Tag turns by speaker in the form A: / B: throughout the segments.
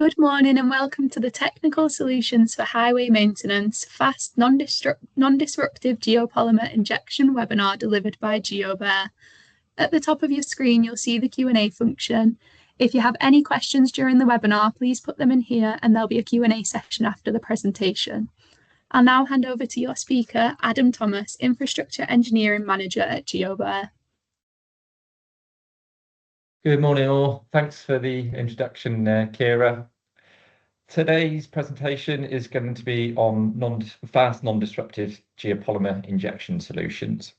A: Good morning and welcome to the Technical Solutions for Highway Maintenance Fast Non-Disruptive Geopolymer Injection webinar delivered by Geobear. At the top of your screen, you'll see the Q&A function. If you have any questions during the webinar, please put them in here and there'll be a Q&A session after the presentation. I'll now hand over to your speaker, Adam Thomas, Infrastructure Engineering Manager at Geobear.
B: Good morning all. Thanks for the introduction, Kira. Today's presentation is going to be on fast non-disruptive geopolymer injection solutions.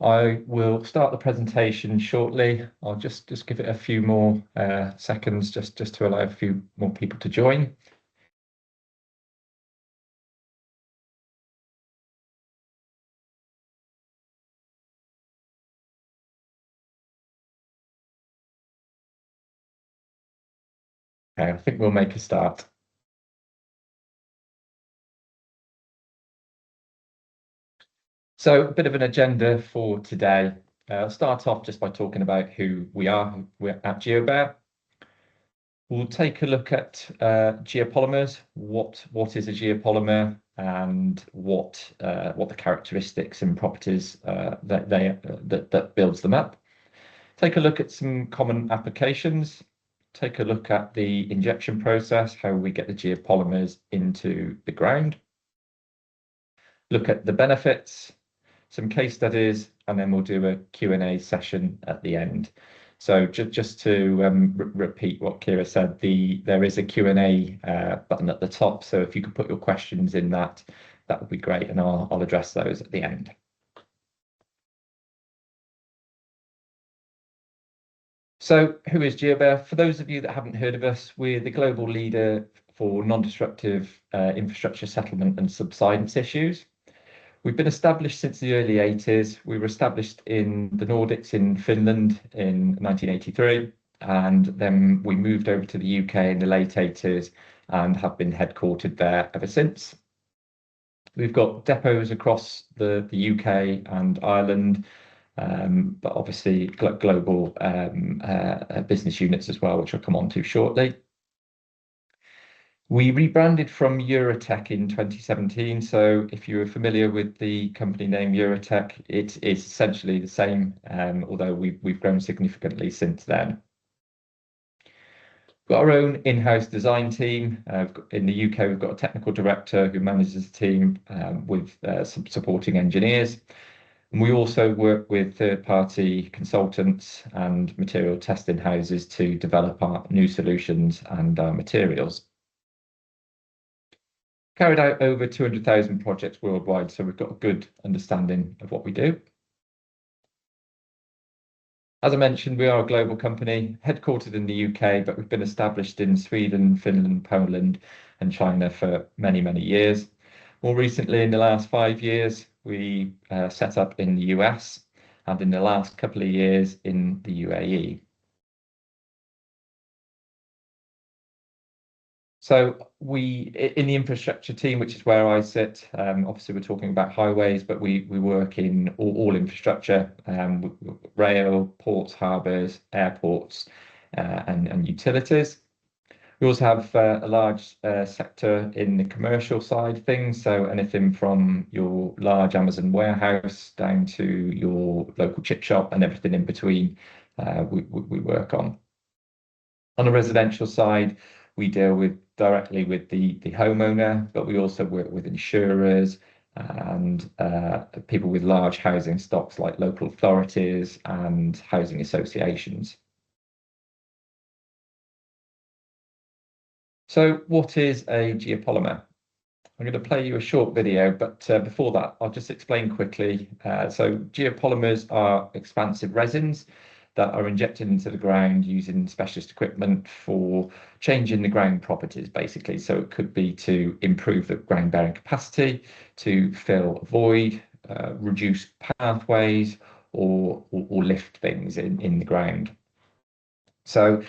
B: I will start the presentation shortly. I'll just give it a few more seconds just to allow a few more people to join. Okay, I think we'll make a start. So a bit of an agenda for today. I'll start off just by talking about who we are. We're at Geobear. We'll take a look at geopolymers, what is a geopolymer, and what the characteristics and properties that builds them up. Take a look at some common applications. Take a look at the injection process, how we get the geopolymers into the ground. Look at the benefits, some case studies, and then we'll do a Q&A session at the end. So just to repeat what Kira said, there is a Q&A button at the top. So if you could put your questions in that would be great, and I'll address those at the end. So who is Geobear? For those of you that haven't heard of us, we're the global leader for non-disruptive infrastructure settlement and subsidence issues. We've been established since the early 80s. We were established in the Nordics in Finland in 1983, and then we moved over to the UK in the late 80s and have been headquartered there ever since. We've got depots across the UK and Ireland, but obviously global business units as well, which I'll come on to shortly. We rebranded from Eurotech in 2017. So if you're familiar with the company name Eurotech, it is essentially the same, although we've grown significantly since then. We've got our own in-house design team. In the UK, we've got a technical director who manages the team with some supporting engineers. And we also work with third-party consultants and material testing houses to develop our new solutions and our materials. Carried out over 200,000 projects worldwide, so we've got a good understanding of what we do. As I mentioned, we are a global company, headquartered in the UK, but we've been established in Sweden, Finland, Poland, and China for many, many years. More recently, in the last 5 years, we set up in the US, and in the last couple of years in the UAE. So in the infrastructure team, which is where I sit, obviously we're talking about highways, but we work in all infrastructure, rail, ports, harbours, airports, and utilities. We also have a large sector in the commercial side of things, so anything from your large Amazon warehouse down to your local chip shop and everything in between we work on. On the residential side, we deal directly with the homeowner, but we also work with insurers and people with large housing stocks like local authorities and housing associations. So what is a geopolymer? I'm going to play you a short video, but before that, I'll just explain quickly. So geopolymers are expansive resins that are injected into the ground using specialist equipment for changing the ground properties, basically. So it could be to improve the ground bearing capacity, to fill a void, reduce pathways, or lift things in the ground. So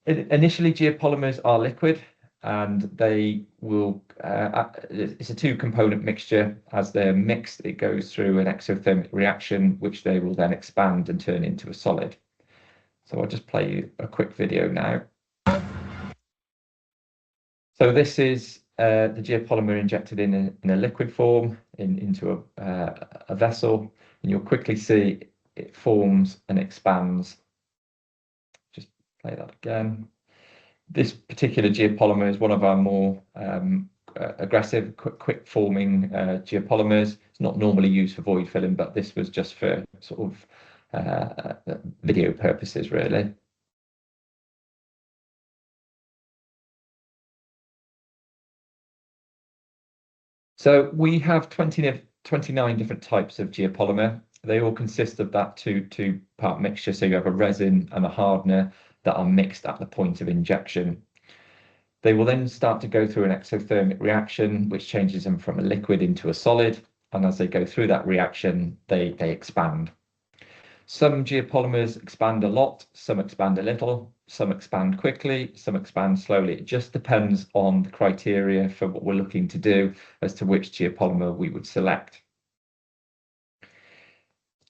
B: initially, geopolymers are liquid, and they will, it's a two-component mixture. As they're mixed, it goes through an exothermic reaction, which they will then expand and turn into a solid. So I'll just play you a quick video now. So this is the geopolymer injected in a liquid form into a vessel, and you'll quickly see it forms and expands. Just play that again. This particular geopolymer is one of our more aggressive, quick forming geopolymers. It's not normally used for void filling, but this was just for sort of video purposes, really. So we have 29 different types of geopolymer. They all consist of that two-part mixture. So you have a resin and a hardener that are mixed at the point of injection. They will then start to go through an exothermic reaction, which changes them from a liquid into a solid. And as they go through that reaction, they expand. Some geopolymers expand a lot, some expand a little, some expand quickly, some expand slowly. It just depends on the criteria for what we're looking to do as to which geopolymer we would select.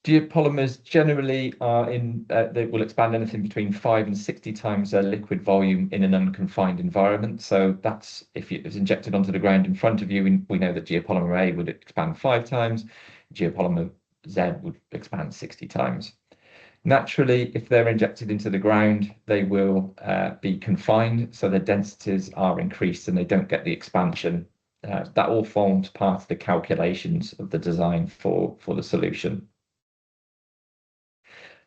B: Geopolymers generally are they will expand anything between 5 and 60 times their liquid volume in an unconfined environment. So that's if it was injected onto the ground in front of you, we know that geopolymer A would expand 5 times, geopolymer Z would expand 60 times. Naturally, if they're injected into the ground, they will be confined, so their densities are increased and they don't get the expansion. That all forms part of the calculations of the design for the solution.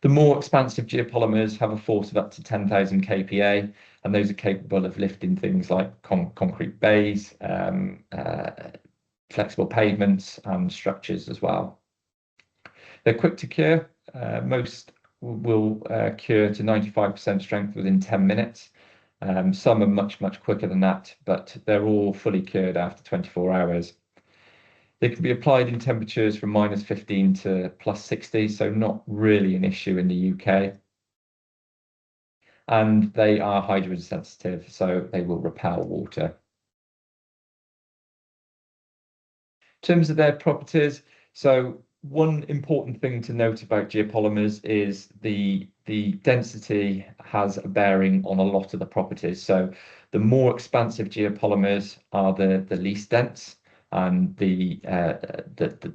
B: The more expansive geopolymers have a force of up to 10,000 kPa, and those are capable of lifting things like concrete bays, flexible pavements, and structures as well. They're quick to cure. Most will cure to 95% strength within 10 minutes. Some are much quicker than that, but they're all fully cured after 24 hours. They can be applied in temperatures from -15 to +60, so not really an issue in the UK. And they are hydrogen sensitive, so they will repel water. In terms of their properties, so one important thing to note about geopolymers is the density has a bearing on a lot of the properties. So the more expansive geopolymers are the least dense, and the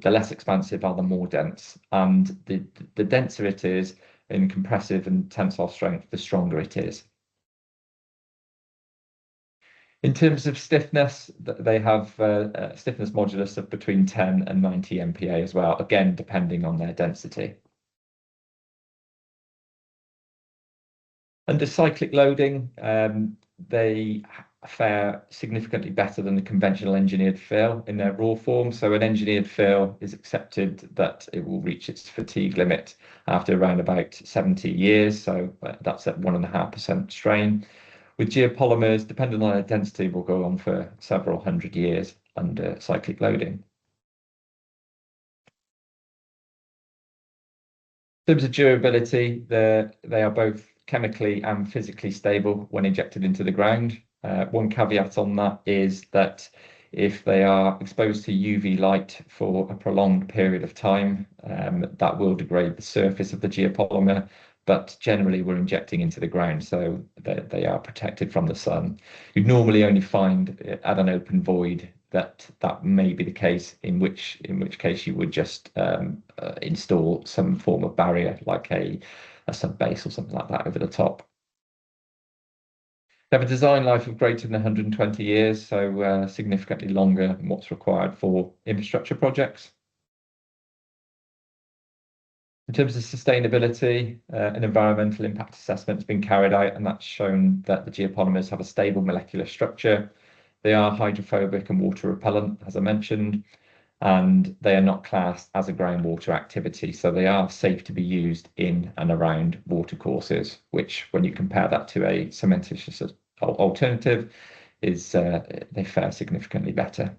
B: less expansive are the more dense. And the denser it is in compressive and tensile strength, the stronger it is. In terms of stiffness, they have a stiffness modulus of between 10 and 90 MPa as well, again, depending on their density. Under cyclic loading, they fare significantly better than the conventional engineered fill in their raw form. So an engineered fill is accepted that it will reach its fatigue limit after around about 70 years. So that's at 1.5% strain. With geopolymers, depending on their density, will go on for several hundred years under cyclic loading. In terms of durability, they are both chemically and physically stable when injected into the ground. One caveat on that is that if they are exposed to UV light for a prolonged period of time, that will degrade the surface of the geopolymer, but generally we're injecting into the ground, so they are protected from the sun. You'd normally only find at an open void that may be the case, in which case you would just install some form of barrier, like a sub base or something like that over the top. They have a design life of greater than 120 years, so significantly longer than what's required for infrastructure projects. In terms of sustainability, an environmental impact assessment has been carried out, and that's shown that the geopolymers have a stable molecular structure. They are hydrophobic and water repellent, as I mentioned, and they are not classed as a groundwater activity. So they are safe to be used in and around watercourses, which when you compare that to a cementitious alternative, is they fare significantly better.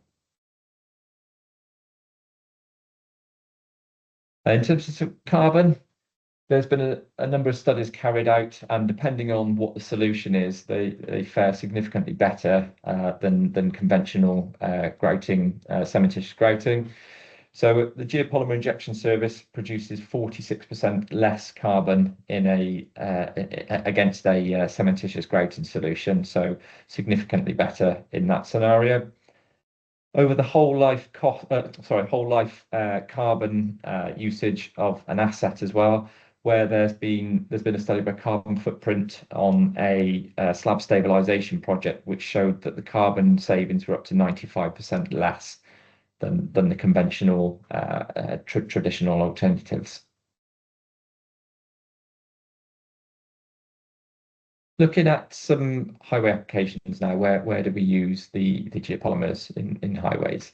B: In terms of carbon, there's been a number of studies carried out, and depending on what the solution is, they fare significantly better than conventional grouting, cementitious grouting. So the geopolymer injection service produces 46% less carbon in against a cementitious grouting solution, so significantly better in that scenario. Over the whole life carbon usage of an asset as well, where there's been a study by Carbon Footprint on a slab stabilisation project, which showed that the carbon savings were up to 95% less than the conventional traditional alternatives. Looking at some highway applications now, where do we use the geopolymers in highways?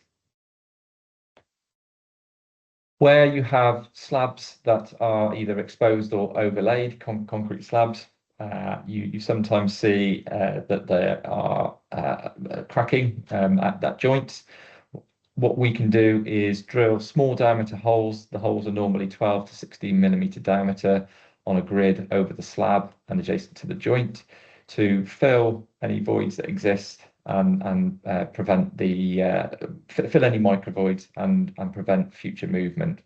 B: Where you have slabs that are either exposed or overlaid, concrete slabs, you sometimes see that they are cracking at that joint. What we can do is drill small diameter holes. The holes are normally 12 to 16 millimeter diameter on a grid over the slab and adjacent to the joint to fill any voids that exist and prevent fill any micro voids and prevent future movement.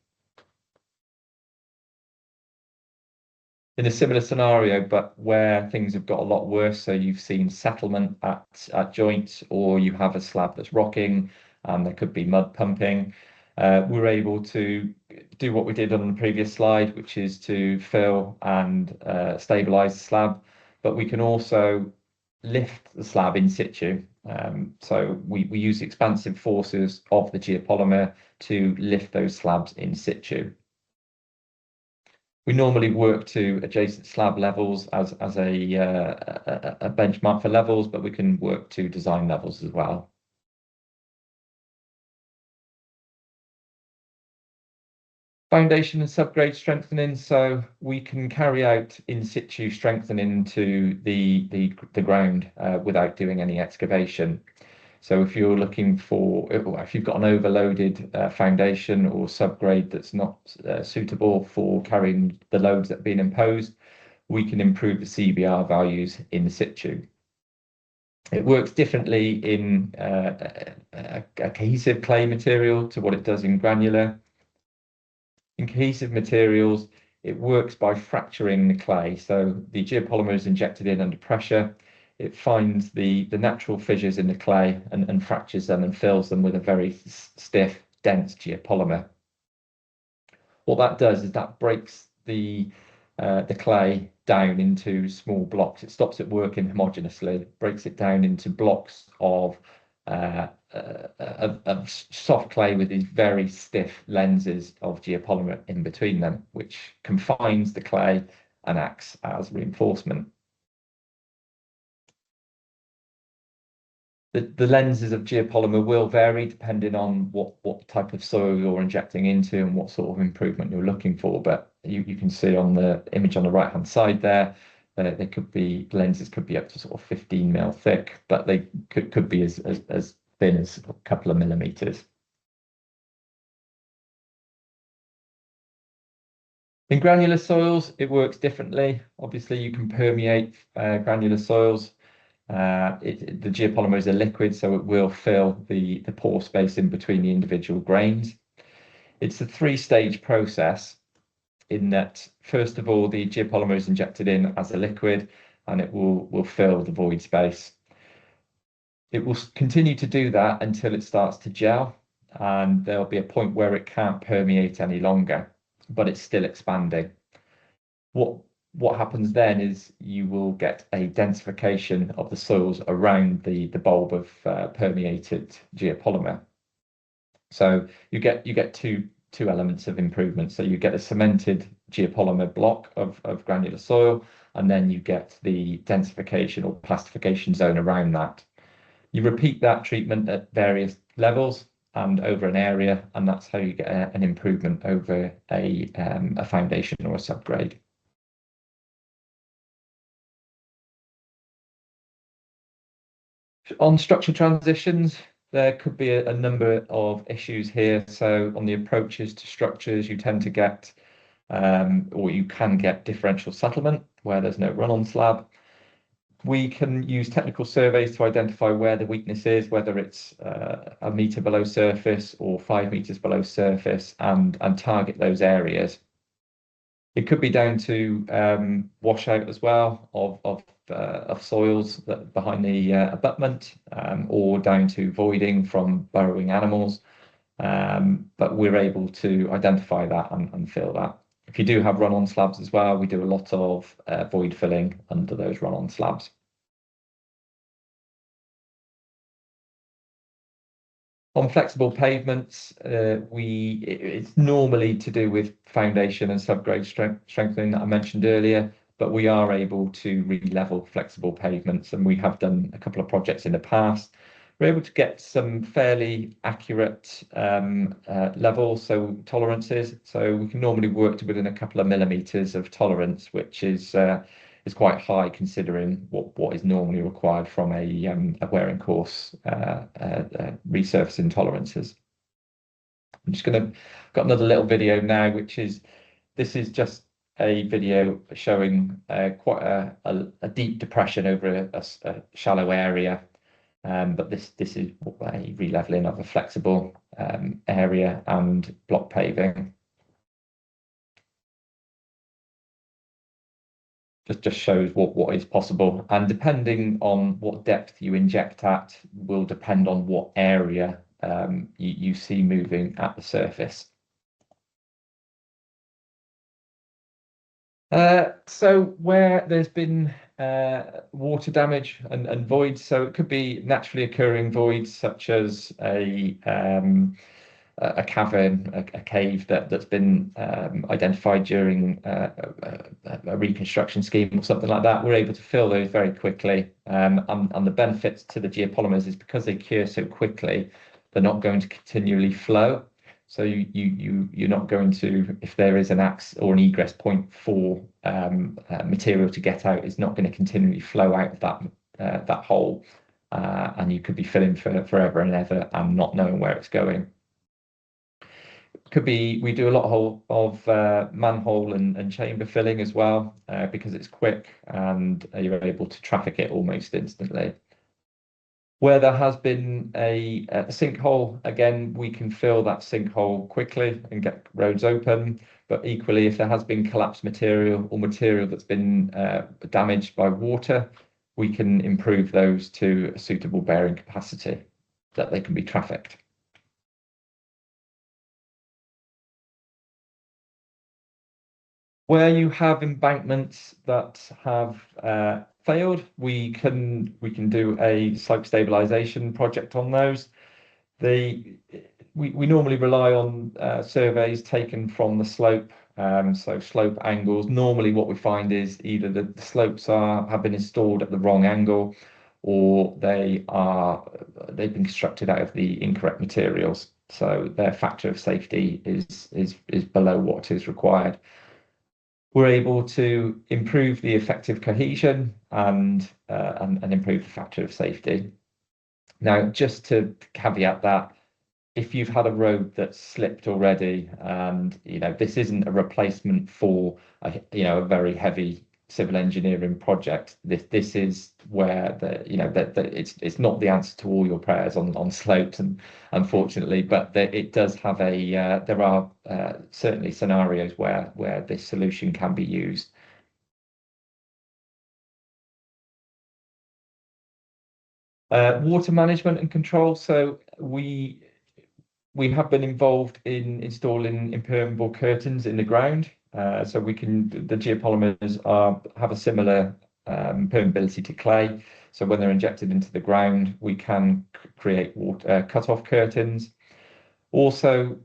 B: In a similar scenario, but where things have got a lot worse, so you've seen settlement at joints, or you have a slab that's rocking, and there could be mud pumping. We're able to do what we did on the previous slide, which is to fill and stabilize the slab, but we can also lift the slab in situ. So we use the expansive forces of the geopolymer to lift those slabs in situ. We normally work to adjacent slab levels as a benchmark for levels, but we can work to design levels as well. Foundation and subgrade strengthening, so we can carry out in situ strengthening to the ground without doing any excavation. So if you're looking for, if you've got an overloaded foundation or subgrade that's not suitable for carrying the loads that have been imposed, we can improve the CBR values in situ. It works differently in a cohesive clay material to what it does in granular. In cohesive materials, it works by fracturing the clay. So the geopolymer is injected in under pressure. It finds the natural fissures in the clay and fractures them and fills them with a very stiff, dense geopolymer. What that does is that breaks the clay down into small blocks. It stops it working homogeneously, breaks it down into blocks of soft clay with these very stiff lenses of geopolymer in between them, which confines the clay and acts as reinforcement. The lenses of geopolymer will vary depending on what type of soil you're injecting into and what sort of improvement you're looking for. But you can see on the image on the right hand side there, lenses could be up to sort of 15 mil thick, but they could be as thin as a couple of millimeters. In granular soils, it works differently. Obviously, you can permeate granular soils. The geopolymer is a liquid, so it will fill the pore space in between the individual grains. It's a three-stage process in that, first of all, the geopolymer is injected in as a liquid and it will fill the void space. It will continue to do that until it starts to gel, and there'll be a point where it can't permeate any longer, but it's still expanding. What happens then is you will get a densification of the soils around the bulb of permeated geopolymer. So you get two elements of improvement. So you get a cemented geopolymer block of granular soil, and then you get the densification or plastification zone around that. You repeat that treatment at various levels and over an area, and that's how you get an improvement over a foundation or a subgrade. On structural transitions, there could be a number of issues here. So on the approaches to structures, you tend to get, or you can get differential settlement where there's no run-on slab. We can use technical surveys to identify where the weakness is, whether it's a metre below surface or 5 metres below surface, and target those areas. It could be down to washout as well of soils that behind the abutment, or down to voiding from burrowing animals. But we're able to identify that and fill that. If you do have run-on slabs as well, we do a lot of void filling under those run-on slabs. On flexible pavements, it's normally to do with foundation and subgrade strengthening that I mentioned earlier, but we are able to re-level flexible pavements, and we have done a couple of projects in the past. We're able to get some fairly accurate levels, so tolerances. So we can normally work to within a couple of millimeters of tolerance, which is quite high considering what is normally required from a wearing course resurfacing tolerances. I'm just got another little video now, this is just a video showing quite a deep depression over a shallow area. But this is a re-leveling of a flexible area and block paving. Just shows what is possible, and depending on what depth you inject at will depend on what area you see moving at the surface. So where there's been water damage and voids, so it could be naturally occurring voids such as a cavern, a cave that's been identified during a reconstruction scheme or something like that. We're able to fill those very quickly, and the benefits to the geopolymers is because they cure so quickly, they're not going to continually flow. So you're not going to, if there is an access or an egress point for material to get out, it's not going to continually flow out of that hole, and you could be filling for forever and ever and not knowing where it's going. Could be, we do a lot of manhole and chamber filling as well, because it's quick and you're able to traffic it almost instantly. Where there has been a sinkhole, again, we can fill that sinkhole quickly and get roads open. But equally, if there has been collapsed material or material that's been damaged by water, we can improve those to a suitable bearing capacity that they can be trafficked. Where you have embankments that have failed, we can do a slope stabilisation project on those. We normally rely on surveys taken from the slope, so slope angles. Normally what we find is either the slopes have been installed at the wrong angle, or they've been constructed out of the incorrect materials, so their factor of safety is below what is required. We're able to improve the effective cohesion and improve the factor of safety. Now, just to caveat that, if you've had a road that's slipped already, and this isn't a replacement for a very heavy civil engineering project, this is where it's not the answer to all your prayers on slopes, and unfortunately, but it does have there are certainly scenarios where this solution can be used. Water management and control. So we have been involved in installing impermeable curtains in the ground. So the geopolymers have a similar permeability to clay. So when they're injected into the ground, we can create water cut-off curtains. Also,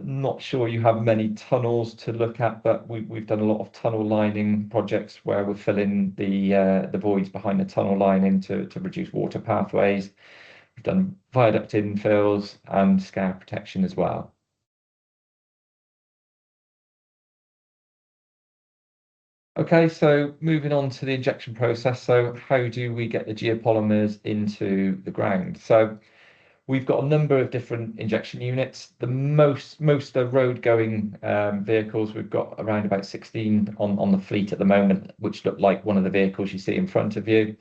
B: not sure you have many tunnels to look at, but we've done a lot of tunnel lining projects where we're filling the voids behind the tunnel lining to reduce water pathways. We've done viaduct infills and scour protection as well. Okay, so moving on to the injection process. So how do we get the geopolymers into the ground? So We've got a number of different injection units. The most are road-going vehicles. We've got around about 16 on the fleet at the moment, which look like one of the vehicles you see in front of you.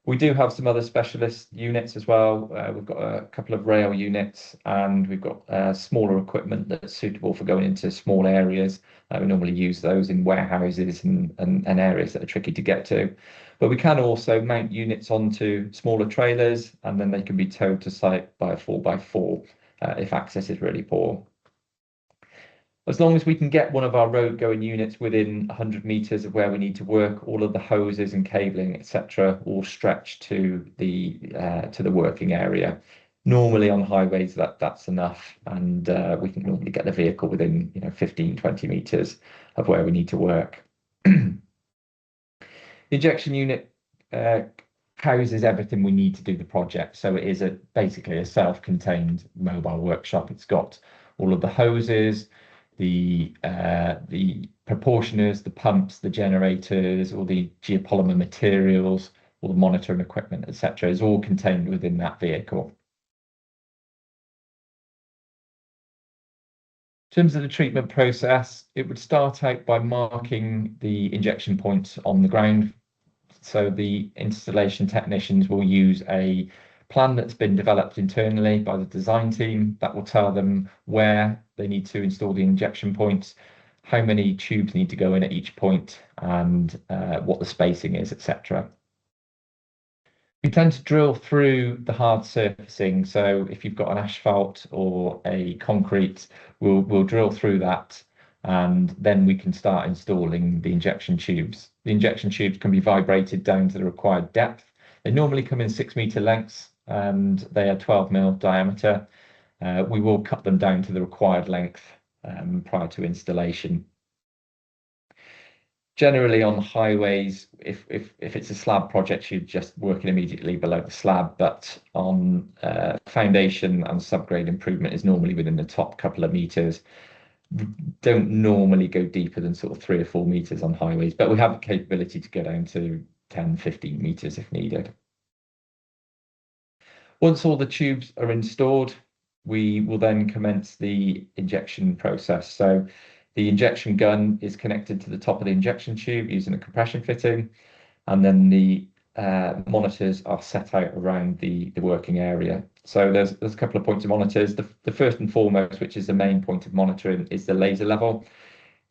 B: We do have some other specialist units as well. We've got a couple of rail units, and we've got smaller equipment that's suitable for going into small areas. We normally use those in warehouses and areas that are tricky to get to. But we can also mount units onto smaller trailers, and then they can be towed to site by a 4x4 if access is really poor. As long as we can get one of our road going units within 100 meters of where we need to work, all of the hoses and cabling, etc., all stretch to the working area. Normally on highways that's enough, and we can normally get the vehicle within 15-20 meters of where we need to work. The injection unit houses everything we need to do the project. So it is basically a self-contained mobile workshop. It's got all of the hoses, the proportioners, the pumps, the generators, all the geopolymer materials, all the monitoring equipment, etc., is all contained within that vehicle. In terms of the treatment process, it would start out by marking the injection points on the ground. So the installation technicians will use a plan that's been developed internally by the design team that will tell them where they need to install the injection points, how many tubes need to go in at each point, and what the spacing is, etc. We tend to drill through the hard surfacing. So if you've got an asphalt or a concrete, we'll drill through that, and then we can start installing the injection tubes. The injection tubes can be vibrated down to the required depth. They normally come in 6-meter lengths, and they are 12 mm diameter. We will cut them down to the required length prior to installation. Generally on highways, if it's a slab project, you're just working immediately below the slab, but on foundation and subgrade improvement is normally within the top couple of meters. Don't normally go deeper than sort of 3 or 4 meters on highways, but we have the capability to go down to 10-15 meters if needed. Once all the tubes are installed, we will then commence the injection process. So the injection gun is connected to the top of the injection tube using a compression fitting, and then the monitors are set out around the working area. So there's a couple of points of monitors. The first and foremost, which is the main point of monitoring, is the laser level.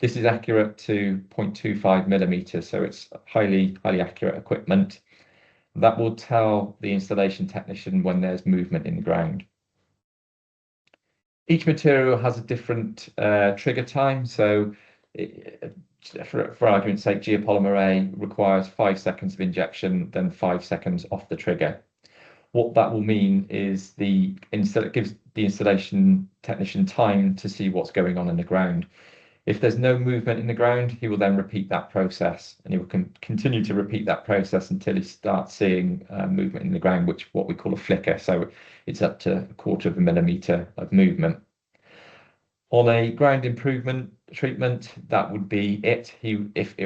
B: This is accurate to 0.25 millimeters, so it's highly accurate equipment. That will tell the installation technician when there's movement in the ground. Each material has a different trigger time. So for argument's sake, Geopolymer A requires 5 seconds of injection, then 5 seconds off the trigger. What that will mean is it gives the installation technician time to see what's going on in the ground. If there's no movement in the ground, he will then repeat that process, and he will continue to repeat that process until he starts seeing movement in the ground, which what we call a flicker. So it's up to 1/4 millimeter of movement. On a ground improvement treatment, that would be it.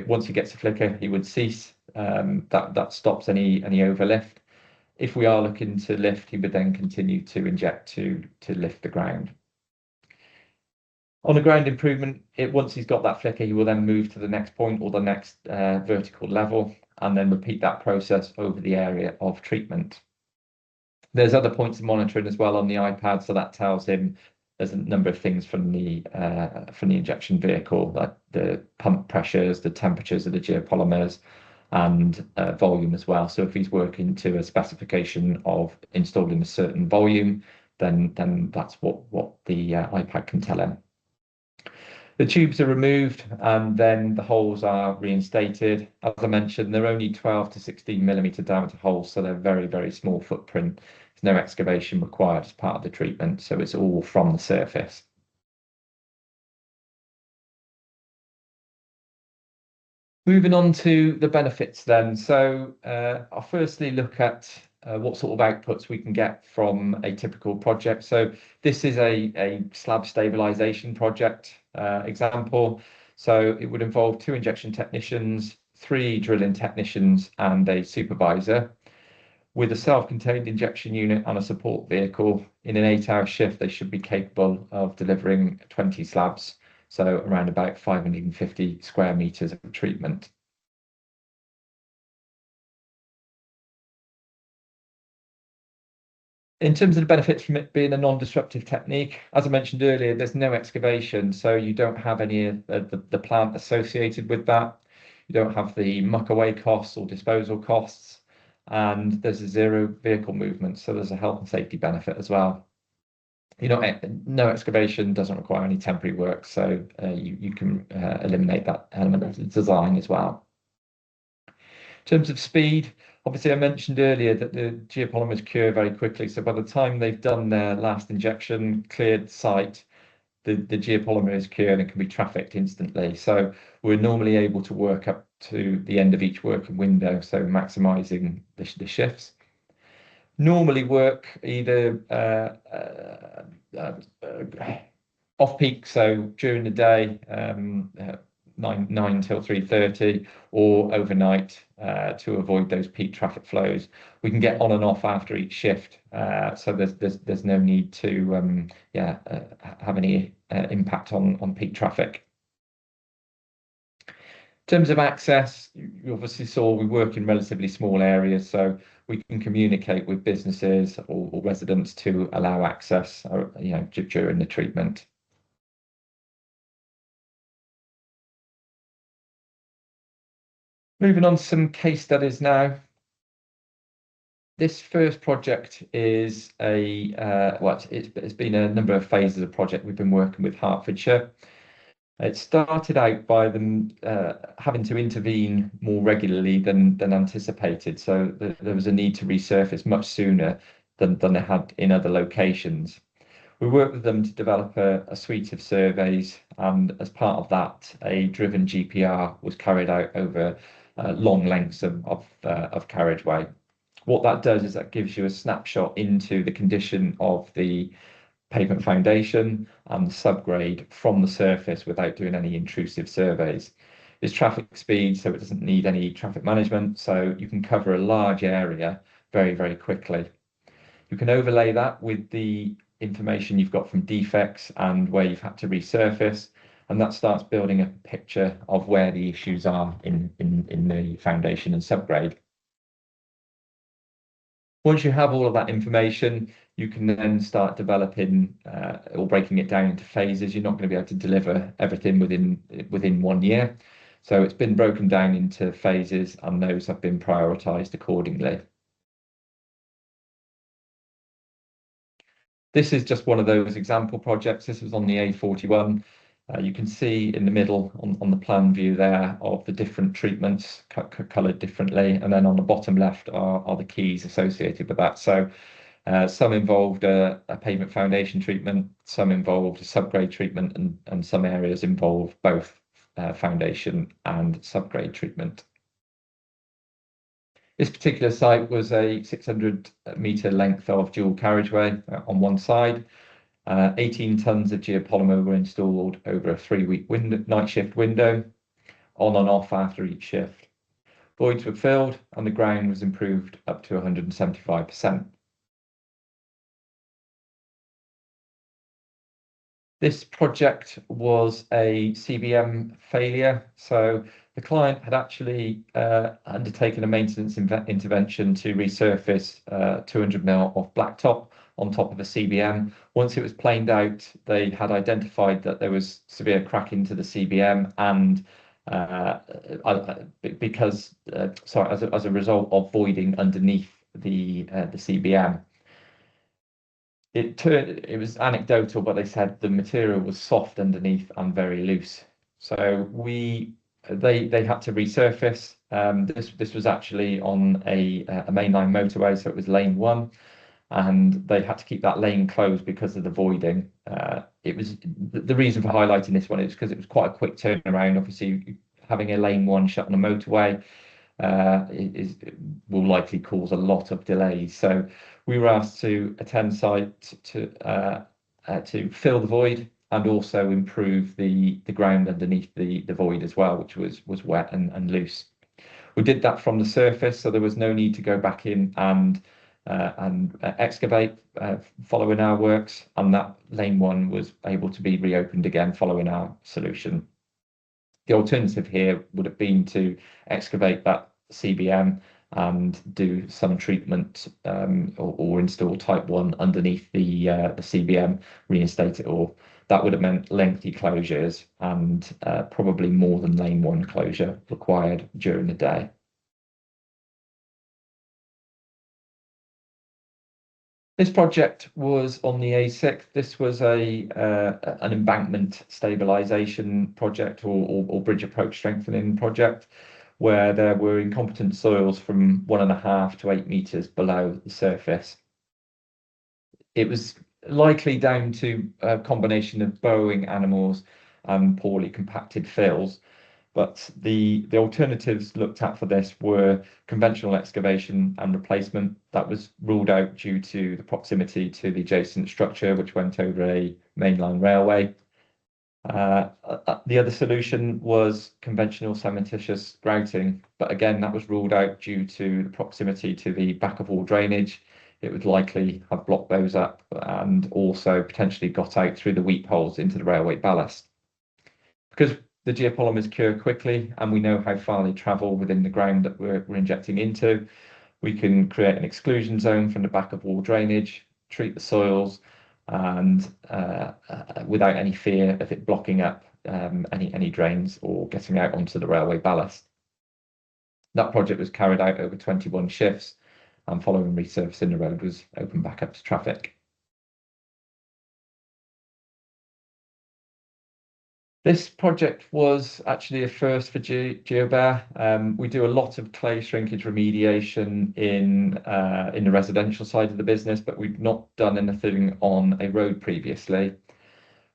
B: Once he gets a flicker, he would cease. That stops any overlift. If we are looking to lift, he would then continue to inject to lift the ground. On a ground improvement, once he's got that flicker, he will then move to the next point or the next vertical level, and then repeat that process over the area of treatment. There's other points of monitoring as well on the iPad, so that tells him there's a number of things from the injection vehicle, like the pump pressures, the temperatures of the geopolymers, and volume as well. So if he's working to a specification of installing a certain volume, then that's what the iPad can tell him. The tubes are removed, and then the holes are reinstated. As I mentioned, they're only 12 to 16 millimeter diameter holes, so they're very small footprint. There's no excavation required as part of the treatment, so it's all from the surface. Moving on to the benefits then. So I'll firstly look at what sort of outputs we can get from a typical project. So this is a slab stabilisation project example. So it would involve 2 injection technicians, 3 drilling technicians, and a supervisor. With a self-contained injection unit and a support vehicle, in an 8-hour shift, they should be capable of delivering 20 slabs, so around about 550 square meters of treatment. In terms of the benefits from it being a non-disruptive technique, as I mentioned earlier, there's no excavation, so you don't have any of the plant associated with that. You don't have the muck away costs or disposal costs, and there's a zero vehicle movement, so there's a health and safety benefit as well. No excavation doesn't require any temporary work, so you can eliminate that element of the design as well. In terms of speed, obviously I mentioned earlier that the geopolymers cure very quickly. So by the time they've done their last injection, cleared site, the geopolymer is cured and can be trafficked instantly. So we're normally able to work up to the end of each working window, so maximising the shifts. Normally work either off peak, so during the day, 9 till 3:30, or overnight to avoid those peak traffic flows. We can get on and off after each shift, so there's no need to have any impact on peak traffic. In terms of access, you obviously saw we work in relatively small areas, so we can communicate with businesses or residents to allow access, during the treatment. Moving on to some case studies now. This first project is it's been a number of phases of project. We've been working with Hertfordshire. It started out by them having to intervene more regularly than anticipated. So there was a need to resurface much sooner than they had in other locations. We worked with them to develop a suite of surveys, and as part of that, a driven GPR was carried out over long lengths of carriageway. What that does is that gives you a snapshot into the condition of the pavement foundation and the subgrade from the surface without doing any intrusive surveys. It's traffic speed, so it doesn't need any traffic management, so you can cover a large area very, very quickly. You can overlay that with the information you've got from defects and where you've had to resurface, and that starts building up a picture of where the issues are in the foundation and subgrade. Once you have all of that information, you can then start developing or breaking it down into phases. You're not going to be able to deliver everything within 1 year. So it's been broken down into phases, and those have been prioritised accordingly. This is just one of those example projects. This was on the A41. You can see in the middle on the plan view there of the different treatments coloured differently, and then on the bottom left are the keys associated with that. So some involved a pavement foundation treatment, some involved a subgrade treatment, and some areas involved both foundation and subgrade treatment. This particular site was a 600-metre length of dual carriageway on one side. 18 tons of geopolymer were installed over a 3-week night shift window, on and off after each shift. Voids were filled and the ground was improved up to 175%. This project was a CBM failure, so the client had actually undertaken a maintenance intervention to resurface 200 mil of blacktop on top of a CBM. Once it was planed out, they had identified that there was severe crack into the CBM, and as a result of voiding underneath the CBM. It was anecdotal, but they said the material was soft underneath and very loose. So they had to resurface. This was actually on a mainline motorway, so it was lane 1, and they had to keep that lane closed because of the voiding. It was the reason for highlighting this one is because it was quite a quick turnaround. Obviously, having a lane 1 shut on a motorway will likely cause a lot of delays. So we were asked to attend site to fill the void and also improve the ground underneath the void as well, which was wet and loose. We did that from the surface, so there was no need to go back in and excavate following our works, and that lane 1 was able to be reopened again following our solution. The alternative here would have been to excavate that CBM and do some treatment or install type 1 underneath the CBM, reinstate it all. That would have meant lengthy closures and probably more than lane 1 closure required during the day. This project was on the A6. This was an embankment stabilisation project or bridge approach strengthening project, where there were incompetent soils from 1.5 to 8 meters below the surface. It was likely down to a combination of burrowing animals and poorly compacted fills. But the alternatives looked at for this were conventional excavation and replacement. That was ruled out due to the proximity to the adjacent structure, which went over a mainline railway. The other solution was conventional cementitious grouting, but again, that was ruled out due to the proximity to the back of wall drainage. It would likely have blocked those up and also potentially got out through the weep holes into the railway ballast. Because the geopolymers cure quickly and we know how far they travel within the ground that we're injecting into, we can create an exclusion zone from the back of wall drainage, treat the soils, and without any fear of it blocking up any drains or getting out onto the railway ballast. That project was carried out over 21 shifts, and following resurfacing, the road was opened back up to traffic. This project was actually a first for Geobear. We do a lot of clay shrinkage remediation in the residential side of the business, but we've not done anything on a road previously.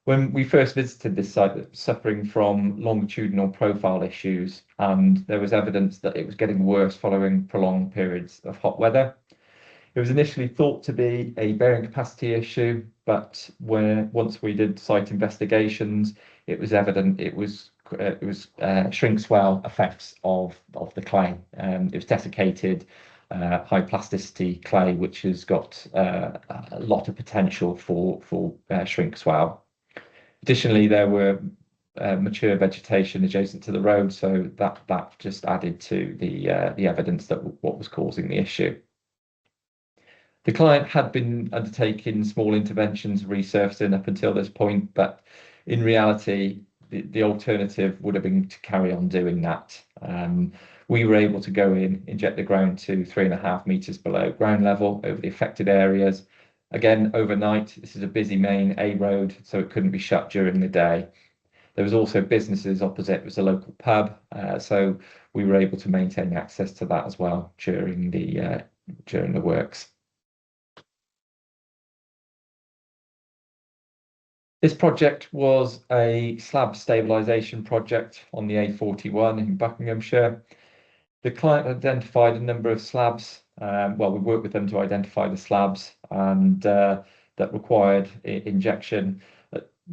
B: When we first visited this site, it was suffering from longitudinal profile issues, and there was evidence that it was getting worse following prolonged periods of hot weather. It was initially thought to be a bearing capacity issue, but once we did site investigations, it was evident it was shrink swell effects of the clay. It was desiccated high plasticity clay, which has got a lot of potential for shrink swell. Additionally, there were mature vegetation adjacent to the road, so that just added to the evidence that what was causing the issue. The client had been undertaking small interventions resurfacing up until this point, but in reality, the alternative would have been to carry on doing that. We were able to go in, inject the ground to 3.5 meters below ground level over the affected areas. Again, overnight, this is a busy main A road, so it couldn't be shut during the day. There was also businesses opposite. It was a local pub, so we were able to maintain access to that as well during the works. This project was a slab stabilisation project on the A41 in Buckinghamshire. The client identified a number of slabs. We worked with them to identify the slabs and that required injection.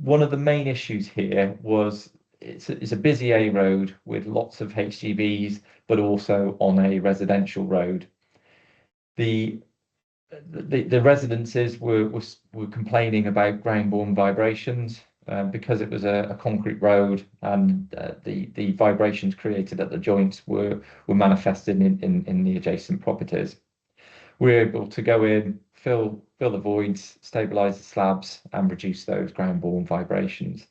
B: One of the main issues here was it's a busy A road with lots of HGVs, but also on a residential road. The residences were complaining about ground-borne vibrations because it was a concrete road, and the vibrations created at the joints were manifested in the adjacent properties. We were able to go in, fill the voids, stabilise the slabs, and reduce those ground-borne vibrations.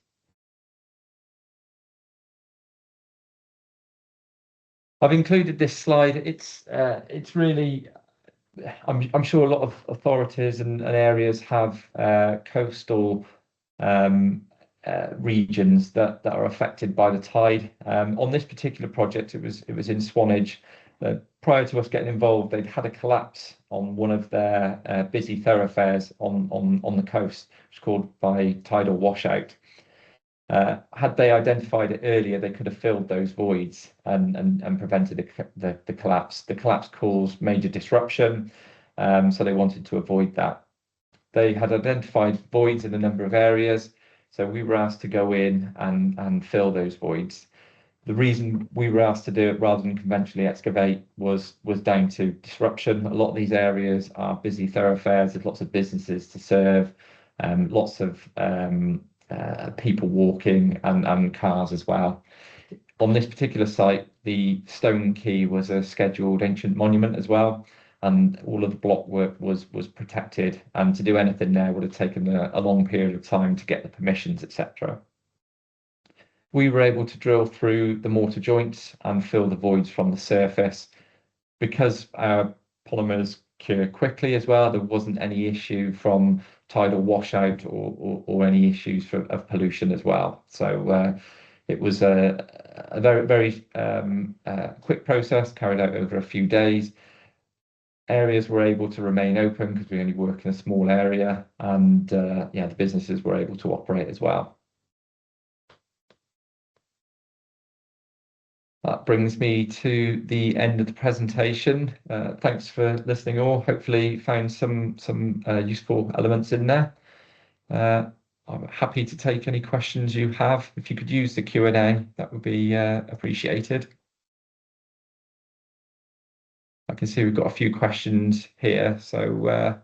B: I've included this slide. It's really. I'm sure a lot of authorities and areas have coastal regions that are affected by the tide. On this particular project, it was in Swanage. Prior to us getting involved, they'd had a collapse on one of their busy thoroughfares on the coast, which is called by tidal washout. Had they identified it earlier, they could have filled those voids and prevented the collapse. The collapse caused major disruption, so they wanted to avoid that. They had identified voids in a number of areas, so we were asked to go in and fill those voids. The reason we were asked to do it rather than conventionally excavate was down to disruption. A lot of these areas are busy thoroughfares. There's lots of businesses to serve, lots of people walking and cars as well. On this particular site, the stone quay was a scheduled ancient monument as well, and all of the block work was protected. And to do anything there would have taken a long period of time to get the permissions, etc. We were able to drill through the mortar joints and fill the voids from the surface. Because our polymers cure quickly as well, there wasn't any issue from tidal washout or any issues of pollution as well. So it was a very quick process carried out over a few days. Areas were able to remain open because we only work in a small area, and yeah, the businesses were able to operate as well. That brings me to the end of the presentation. Thanks for listening all. Hopefully found some useful elements in there. I'm happy to take any questions you have. If you could use the Q&A, that would be appreciated. I can see we've got a few questions here, so I'll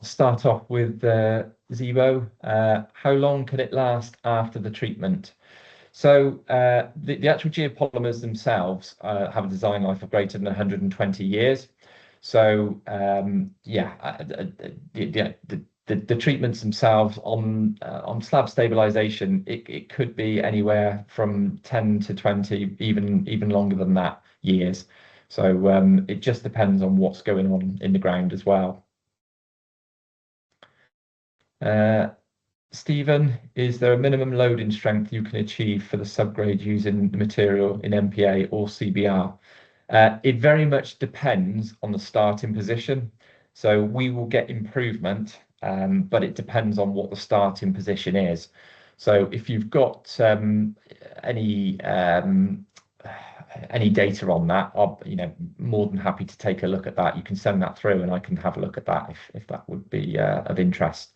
B: start off with Zebo. How long can it last after the treatment? So the actual geopolymers themselves have a design life of greater than 120 years. So yeah, the treatments themselves on slab stabilisation, it could be anywhere from 10 to 20, even longer than that, years. So it just depends on what's going on in the ground as well. Stephen, is there a minimum loading strength you can achieve for the subgrade using the material in MPA or CBR? It very much depends on the starting position. So we will get improvement, but it depends on what the starting position is. So if you've got any data on that, I'm more than happy to take a look at that. You can send that through and I can have a look at that if that would be of interest.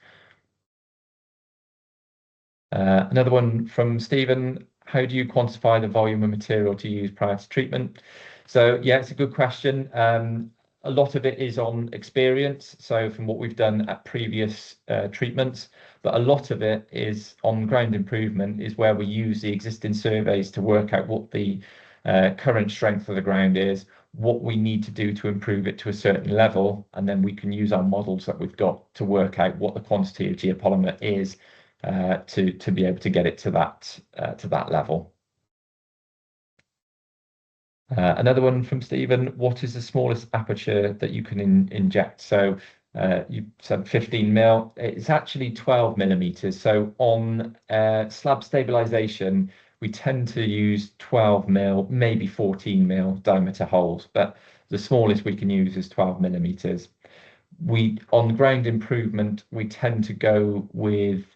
B: Another one from Stephen, how do you quantify the volume of material to use prior to treatment? So yeah, it's a good question. A lot of it is on experience, so from what we've done at previous treatments, but a lot of it is on ground improvement, is where we use the existing surveys to work out what the current strength of the ground is, what we need to do to improve it to a certain level, and then we can use our models that we've got to work out what the quantity of geopolymer is to be able to get it to that level. Another one from Stephen, what is the smallest aperture that you can inject? So you said 15 mil, it's actually 12 millimeters. So on slab stabilization, we tend to use 12 mil, maybe 14 mil diameter holes, but the smallest we can use is 12 millimeters. On ground improvement, we tend to go with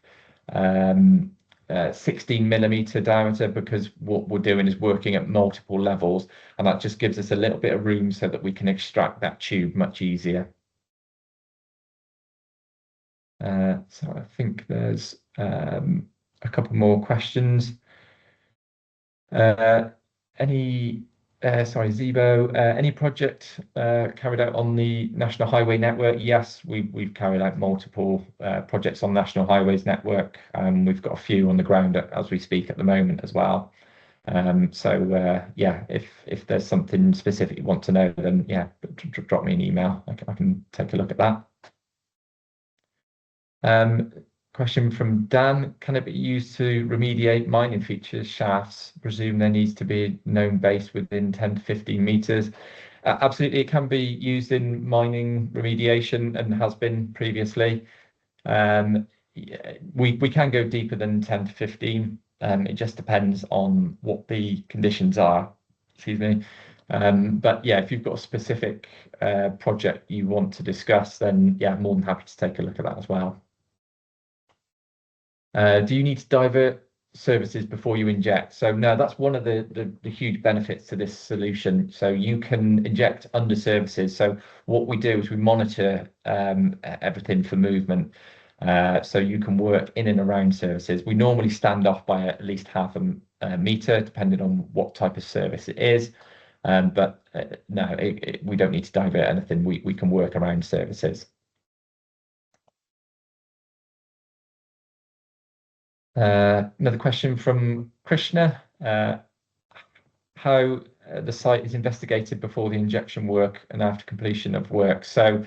B: 16 millimeter diameter, because what we're doing is working at multiple levels, and that just gives us a little bit of room so that we can extract that tube much easier. So I think there's a couple more questions. Sorry, Zebo, any project carried out on the National Highway Network? Yes, we've carried out multiple projects on National Highways Network, and we've got a few on the ground as we speak at the moment as well. So yeah, if there's something specific you want to know, then yeah, drop me an email. I can take a look at that. Question from Dan, can it be used to remediate mining features, shafts? Presume there needs to be a known base within 10 to 15 meters. Absolutely, it can be used in mining remediation and has been previously. We can go deeper than 10 to 15. It just depends on what the conditions are. Excuse me. But yeah, if you've got a specific project you want to discuss, then yeah, I'm more than happy to take a look at that as well. Do you need to divert services before you inject? So no, that's one of the huge benefits to this solution. So you can inject under services. So what we do is we monitor everything for movement. So you can work in and around services. We normally stand off by at least half a metre, depending on what type of service it is. But no, we don't need to divert anything. We can work around services. Another question from Krishna. How the site is investigated before the injection work and after completion of work. So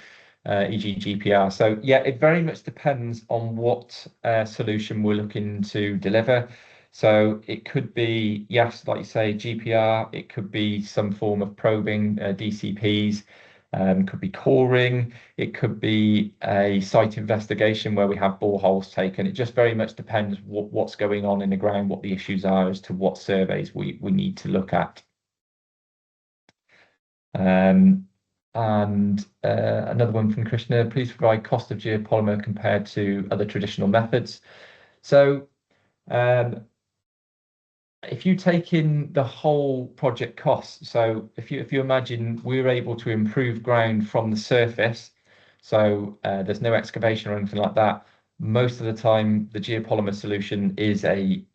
B: e.g. GPR. So yeah, it very much depends on what solution we're looking to deliver. So it could be, yes, like you say, GPR, it could be some form of probing, DCPs, could be coring, it could be a site investigation where we have boreholes taken. It just very much depends what's going on in the ground, what the issues are as to what surveys we need to look at. And another one from Krishna, please provide cost of geopolymer compared to other traditional methods. So if you take in the whole project cost, so if you imagine we're able to improve ground from the surface, so there's no excavation or anything like that, most of the time the geopolymer solution is a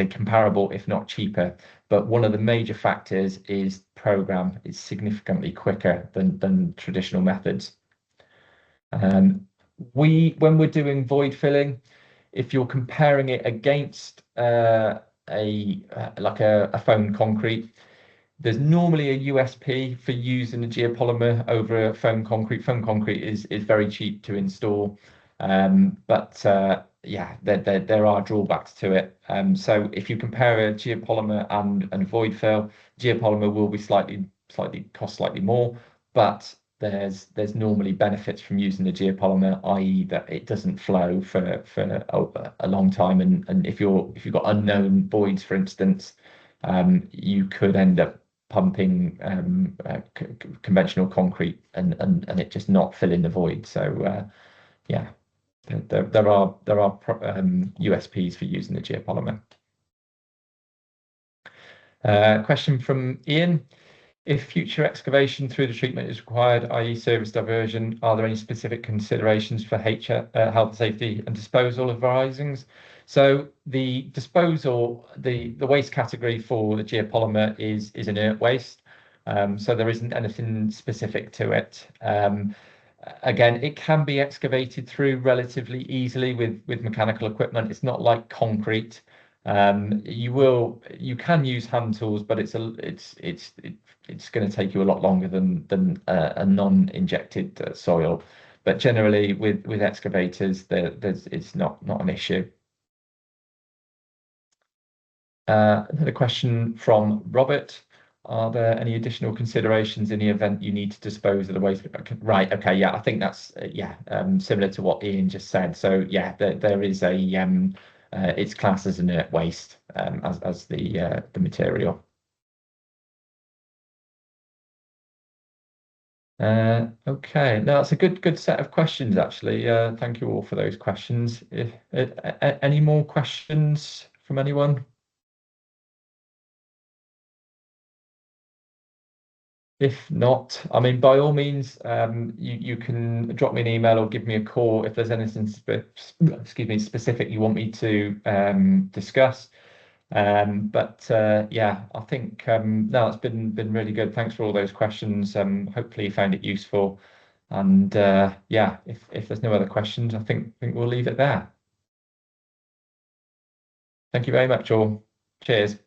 B: comparable, if not cheaper. But one of the major factors is program is significantly quicker than traditional methods. When we're doing void filling, if you're comparing it against like a foam concrete, there's normally a USP for using a geopolymer over a foam concrete. Foam concrete is very cheap to install, but yeah, there are drawbacks to it. So if you compare a geopolymer and void fill, geopolymer will be cost slightly more, but there's normally benefits from using the geopolymer, i.e. that it doesn't flow for a long time, and if you've got unknown voids, for instance, you could end up pumping conventional concrete and it just not filling the void. So yeah, there are USPs for using the geopolymer. Question from Ian. If future excavation through the treatment is required, i.e. service diversion, are there any specific considerations for health, safety and disposal of arisings? So the disposal, the waste category for the geopolymer is inert waste. So there isn't anything specific to it. Again, it can be excavated through relatively easily with mechanical equipment. It's not like concrete. You can use hand tools, but it's going to take you a lot longer than a non-injected soil. But generally, with excavators, it's not an issue. Another question from Robert. Are there any additional considerations in the event you need to dispose of the waste? Right. Okay. Yeah. I think that's similar to what Ian just said. So yeah, there is a it's classed as inert waste as the material. Okay. No, that's a good set of questions actually. Thank you all for those questions. Any more questions from anyone? If not, I mean, by all means, you can drop me an email or give me a call if there's anything specific you want me to discuss. But yeah, I think no, it's been really good. Thanks for all those questions. Hopefully you found it useful. And yeah, if there's no other questions, I think we'll leave it there. Thank you very much, all. Cheers.